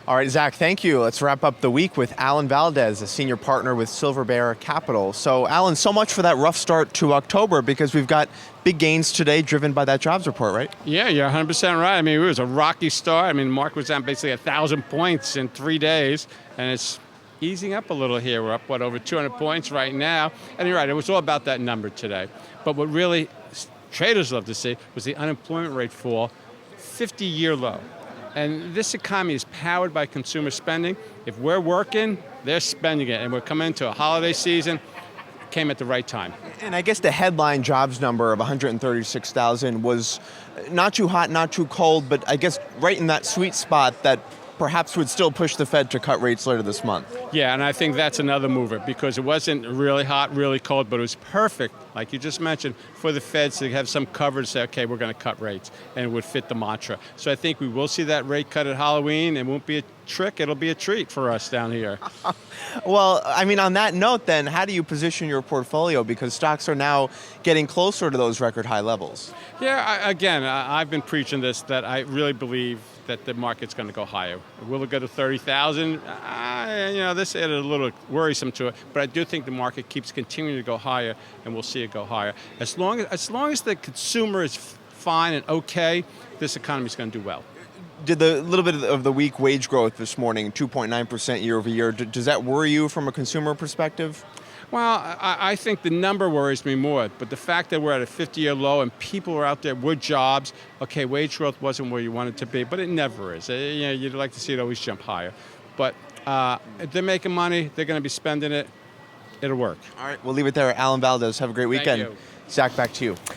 All right, Zach, thank you. Let's wrap up the week with Alan Valdez, a senior partner with Silverbear Capital. So, Alan, so much for that rough start to October because we've got big gains today driven by that jobs report, right? Yeah, you're 100% right. I mean, it was a rocky start. I mean, the market was down basically 1,000 points in 3 days, and it's easing up a little here. We're up, over 200 points right now. And you're right, it was all about that number today. But what really traders love to see was the unemployment rate fall, 50-year low. And this economy is powered by consumer spending. If we're working, they're spending it. And we're coming into a holiday season. It came at the right time. And I guess the headline jobs number of 136,000 was not too hot, not too cold, but I guess right in that sweet spot that perhaps would still push the Fed to cut rates later this month. Yeah, and I think that's another mover because it wasn't really hot, really cold, but it was perfect, like you just mentioned, for the Feds to have some cover to say, okay, we're going to cut rates, and it would fit the mantra. So I think we will see that rate cut at Halloween. It won't be a trick, it'll be a treat for us down here. Well, I mean, on that note then, how do you position your portfolio? Because stocks are now getting closer to those record high levels. Yeah, I've been preaching this, that I really believe that the market's going to go higher. Will it go to 30,000? This added a little worrisome to it, but I do think the market keeps continuing to go higher, and we'll see it go higher. As long as the consumer is fine and okay, this economy is going to do well. Did the little bit of the weak wage growth this morning, 2.9% year over year, does that worry you from a consumer perspective? Well, I think the number worries me more, but the fact that we're at a 50-year low and people are out there with jobs, okay, wage growth wasn't where you want it to be, but it never is. You'd like to see it always jump higher. But if they're making money, they're going to be spending it, it'll work. All right, we'll leave it there. Alan Valdez, have a great weekend. Thank you. Zach, back to you.